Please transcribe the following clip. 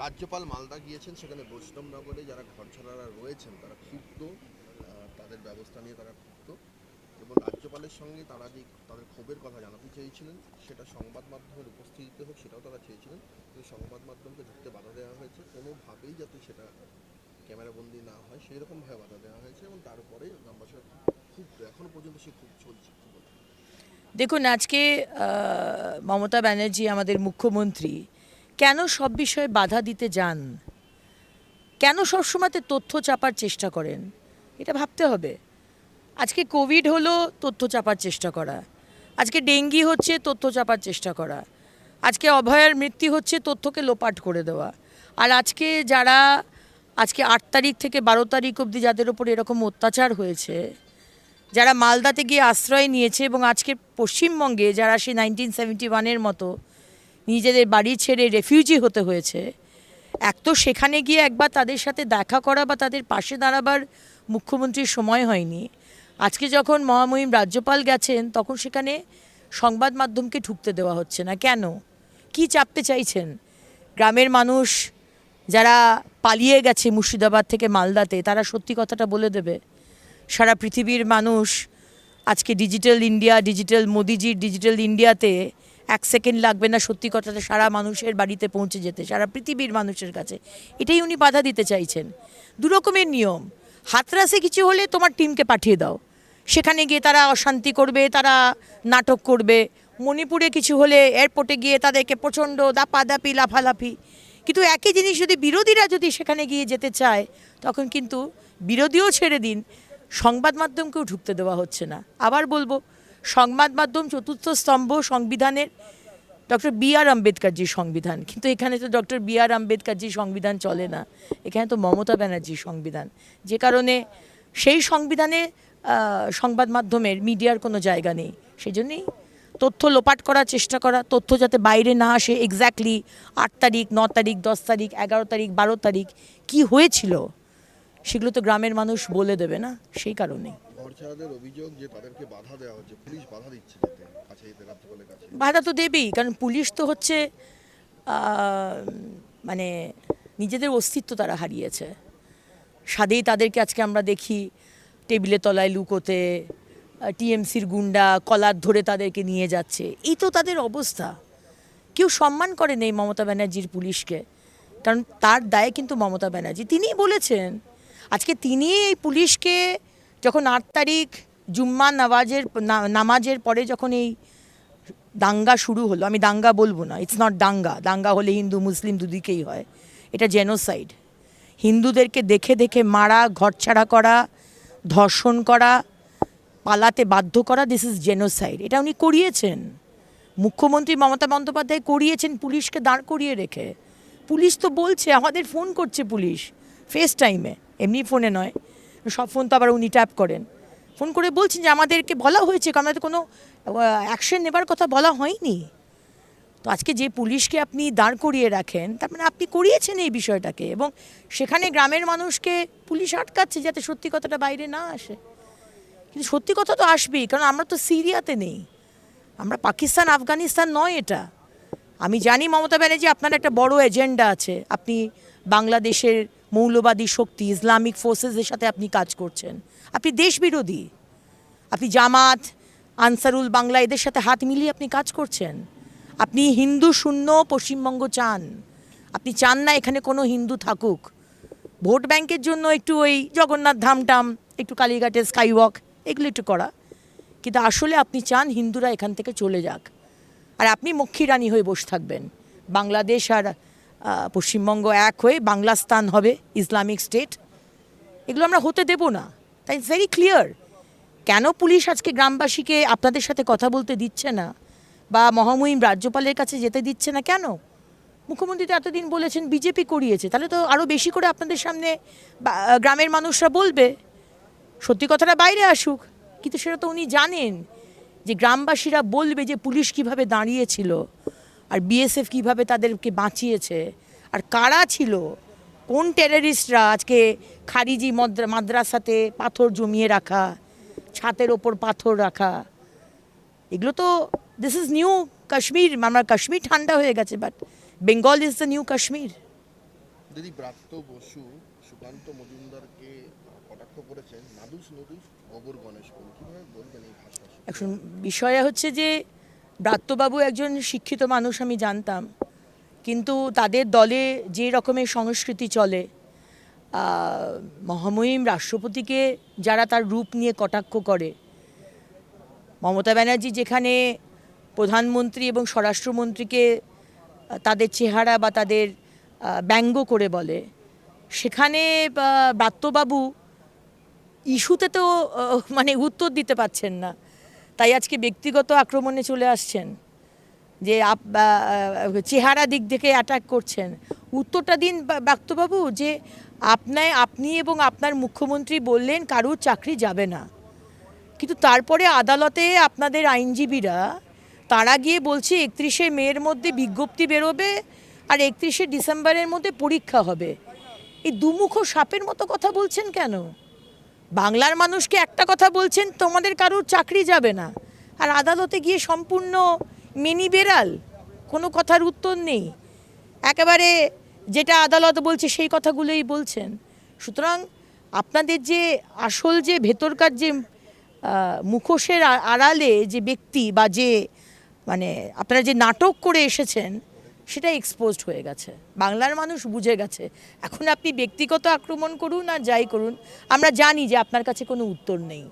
রাজ্যপাল মালদা গিয়েছেন, সেখানে বৈষ্ণবনগরে যারা ঘরছাড়ারা রয়েছেন তারা ক্ষুব্ধ, তাদের ব্যবস্থা নিয়ে তারা ক্ষুব্ধ এবং রাজ্যপালের সঙ্গে তারা যে তাদের ক্ষোভের কথা জানাতে চেয়েছিলেন সেটা সংবাদ মাধ্যমের উপস্থিতিতে হোক সেটাও তারা চেয়েছিলেন, কিন্তু সংবাদ মাধ্যমকে ঢুকতে বাধা দেওয়া হয়েছে, কোনোভাবেই যাতে সেটা ক্যামেরাবন্দি না হয় সেই রকমভাবে বাধা দেওয়া হয়েছে এবং তারপরে গ্রামবাসীরা খুব এখনো পর্যন্ত সে খুব চলছে। দেখুন, আজকে মমতা ব্যানার্জি আমাদের মুখ্যমন্ত্রী কেন সব বিষয়ে বাধা দিতে যান, কেন সবসময় তথ্য চাপার চেষ্টা করেন, এটা ভাবতে হবে। আজকে কোভিড হলো, তথ্য চাপার চেষ্টা করা। আজকে ডেঙ্গি হচ্ছে, তথ্য চাপার চেষ্টা করা। আজকে অভয়ার মৃত্যু হচ্ছে, তথ্যকে লোপাট করে দেওয়া। আর আজকে যারা আজকে 8 তারিখ থেকে 12 তারিখ অবধি যাদের ওপর এরকম অত্যাচার হয়েছে, যারা মালদাতে গিয়ে আশ্রয় নিয়েছে এবং আজকে পশ্চিমবঙ্গে যারা সেই 1971-এর মতো নিজেদের বাড়ি ছেড়ে রেফিউজি হতে হয়েছে, এক তো সেখানে গিয়ে একবার তাদের সাথে দেখা করা বা তাদের পাশে দাঁড়াবার মুখ্যমন্ত্রীর সময় হয়নি। আজকে যখন মহামহিম রাজ্যপাল গেছেন তখন সেখানে সংবাদ মাধ্যমকে ঢুকতে দেওয়া হচ্ছে না। কেন? কি চাপতে চাইছেন? গ্রামের মানুষ যারা পালিয়ে গেছে মুর্শিদাবাদ থেকে মালদাতে, তারা সত্যি কথাটা বলে দেবে। সারা পৃথিবীর মানুষ আজকে ডিজিটাল ইন্ডিয়া, ডিজিটাল মোদিজির ডিজিটাল ইন্ডিয়াতে 1 সেকেন্ড লাগবে না সত্যি কথাটা সারা মানুষের বাড়িতে পৌঁছে যেতে, সারা পৃথিবীর মানুষের কাছে। এটাই উনি বাধা দিতে চাইছেন। দু রকমের নিয়ম। হাতরাসে কিছু হলে তোমার টিমকে পাঠিয়ে দাও, সেখানে গিয়ে তারা অশান্তি করবে, তারা নাটক করবে। মণিপুরে কিছু হলে এয়ারপোর্টে গিয়ে তাদেরকে প্রচণ্ড দাপাদাপি লাফালাফি। কিন্তু একই জিনিস যদি বিরোধীরা যদি সেখানে গিয়ে যেতে চায়, তখন কিন্তু বিরোধীও ছেড়ে দিন, সংবাদ মাধ্যমকেও ঢুকতে দেওয়া হচ্ছে না। আবার বলবো, সংবাদ মাধ্যম চতুর্থ স্তম্ভ সংবিধানের, ডক্টর বি.আর. আম্বেদকরজির সংবিধান, কিন্তু এখানে তো ডক্টর বি.আর. আম্বেদকরজির সংবিধান চলে না, এখানে তো মমতা ব্যানার্জির সংবিধান। যে কারণে সেই সংবিধানে সংবাদ মাধ্যমের, মিডিয়ার কোনো জায়গা নেই। সেই জন্যেই তথ্য লোপাট করার চেষ্টা করা, তথ্য যাতে বাইরে না আসে। এক্স্যাক্টলি 8 তারিখ, 9 তারিখ, 10 তারিখ, 11 তারিখ, 12 তারিখ কী হয়েছিল সেগুলো তো গ্রামের মানুষ বলে দেবে না, সেই কারণেই। ঘরছাড়াদের অভিযোগ যে তাদেরকে বাধা দেওয়া হচ্ছে, পুলিশ বাধা দিচ্ছে যেতে কাছে যেতে, রাজ্যপালের কাছে। বাধা তো দেবেই, কারণ পুলিশ তো হচ্ছে মানে নিজেদের অস্তিত্ব তারা হারিয়েছে। সাদেই তাদেরকে আজকে আমরা দেখি টেবিলের তলায় লুকোতে, টিএমসির গুন্ডা কলার ধরে তাদেরকে নিয়ে যাচ্ছে। এই তো তাদের অবস্থা। কেউ সম্মান করে নেই মমতা ব্যানার্জির পুলিশকে, কারণ তার দায়ে কিন্তু মমতা ব্যানার্জি, তিনিই বলেছেন। আজকে তিনি এই পুলিশকে যখন 8 তারিখ জুম্মা নামাজের পরে যখন এই দাঙ্গা শুরু হলো, আমি দাঙ্গা বলবো না, ইটস নট দাঙ্গা, দাঙ্গা হলে হিন্দু মুসলিম দুদিকেই হয়, এটা জেনোসাইড। হিন্দুদেরকে দেখে দেখে মারা, ঘরছাড়া করা, ধর্ষণ করা, পালাতে বাধ্য করা, দিস ইজ জেনোসাইড। এটা উনি করিয়েছেন, মুখ্যমন্ত্রী মমতা বন্দ্যোপাধ্যায় করিয়েছেন পুলিশকে দাঁড় করিয়ে রেখে। পুলিশ তো বলছে, আমাদের ফোন করছে পুলিশ ফেস টাইমে, এমনি ফোনে নয়, সব ফোন তো আবার উনি ট্যাপ করেন, ফোন করে বলছেন যে আমাদেরকে বলা হয়েছে, কারণ আমাদের কোনো অ্যাকশন নেবার কথা বলা হয়নি। তো আজকে যে পুলিশকে আপনি দাঁড় করিয়ে রাখেন, তার মানে আপনি করিয়েছেন এই বিষয়টাকে, এবং সেখানে গ্রামের মানুষকে পুলিশ আটকাচ্ছে যাতে সত্যি কথাটা বাইরে না আসে। কিন্তু সত্যি কথা তো আসবেই, কারণ আমরা তো সিরিয়াতে নেই, আমরা পাকিস্তান আফগানিস্তান নয় এটা। আমি জানি মমতা ব্যানার্জি আপনার একটা বড় এজেন্ডা আছে, আপনি বাংলাদেশের মৌলবাদী শক্তি ইসলামিক ফোর্সেসের সাথে আপনি কাজ করছেন, আপনি দেশ বিরোধী, আপনি জামাত, আনসারুল বাংলা এদের সাথে হাত মিলিয়ে আপনি কাজ করছেন। আপনি হিন্দু শূন্য পশ্চিমবঙ্গ চান, আপনি চান না এখানে কোনো হিন্দু থাকুক। ভোট ব্যাংকের জন্য একটু ওই জগন্নাথ ধামটাম, একটু কালীঘাটের স্কাইওয়াক এগুলো একটু করা, কিন্তু আসলে আপনি চান হিন্দুরা এখান থেকে চলে যাক, আর আপনি মক্ষী রানী হয়ে বসে থাকবেন। বাংলাদেশ আর পশ্চিমবঙ্গ এক হয়ে বাংলাস্তান হবে, ইসলামিক স্টেট, এগুলো আমরা হতে দেব না। তাই ইটস ভেরি ক্লিয়ার কেন পুলিশ আজকে গ্রামবাসীকে আপনাদের সাথে কথা বলতে দিচ্ছে না বা মহামহিম রাজ্যপালের কাছে যেতে দিচ্ছে না। কেন? মুখ্যমন্ত্রী তো এতদিন বলেছেন বিজেপি করিয়েছে, তাহলে তো আরও বেশি করে আপনাদের সামনে গ্রামের মানুষরা বলবে, সত্যি কথাটা বাইরে আসুক। কিন্তু সেটা তো উনি জানেন যে গ্রামবাসীরা বলবে যে পুলিশ কিভাবে দাঁড়িয়েছিল, আর বিএসএফ কিভাবে তাদেরকে বাঁচিয়েছে, আর কারা ছিল, কোন টেররিস্টরা আজকে খারিজি মাদ্রাসাতে পাথর জমিয়ে রাখা, ছাতের ওপর পাথর রাখা, এগুলো তো দিস ইজ নিউ কাশ্মীর। আমরা কাশ্মীর ঠান্ডা হয়ে গেছে, but Bengal is the new Kashmir. দিদি, ব্রাত্য বসু সুকান্ত মজুমদারকে কটাক্ষ করেছেন নাদুস নুদুস গোবর গণেশ বলে, কিভাবে বলবেন এই ভাষা? এখন বিষয় হচ্ছে যে ব্রাত্যবাবু একজন শিক্ষিত মানুষ আমি জানতাম, কিন্তু তাদের দলে যে রকমের সংস্কৃতি চলে, মহামহিম রাষ্ট্রপতিকে যারা তার রূপ নিয়ে কটাক্ষ করে, মমতা ব্যানার্জি যেখানে প্রধানমন্ত্রী এবং স্বরাষ্ট্রমন্ত্রীকে তাদের চেহারা বা তাদের ব্যঙ্গ করে বলে, সেখানে ব্রাত্যবাবু ইস্যুতে তো মানে উত্তর দিতে পারছেন না, তাই আজকে ব্যক্তিগত আক্রমণে চলে আসছেন, যে চেহারা দিক থেকে অ্যাটাক করছেন। উত্তরটা দিন ব্রাত্যবাবু, যে আপনি এবং আপনার মুখ্যমন্ত্রী বললেন কারুর চাকরি যাবে না, কিন্তু তারপরে আদালতে আপনাদের আইনজীবীরা তারা গিয়ে বলছে 31শে মের মধ্যে বিজ্ঞপ্তি বেরোবে আর 31শে ডিসেম্বরের মধ্যে পরীক্ষা হবে। এই দুমুখো সাপের মতো কথা বলছেন কেন? বাংলার মানুষকে একটা কথা বলছেন, তোমাদের কারুর চাকরি যাবে না, আর আদালতে গিয়ে সম্পূর্ণ মিনি বেড়াল, কোনো কথার উত্তর নেই, একেবারে যেটা আদালত বলছে সেই কথাগুলোই বলছেন। সুতরাং আপনাদের যে আসল যে ভেতরকার যে মুখোশের আড়ালে যে ব্যক্তি বা যে মানে আপনারা যে নাটক করে এসেছেন, সেটা এক্সপোজড হয়ে গেছে, বাংলার মানুষ বুঝে গেছে। এখন আপনি ব্যক্তিগত আক্রমণ করুন আর যাই করুন, আমরা জানি যে আপনার কাছে কোনো উত্তর নেই।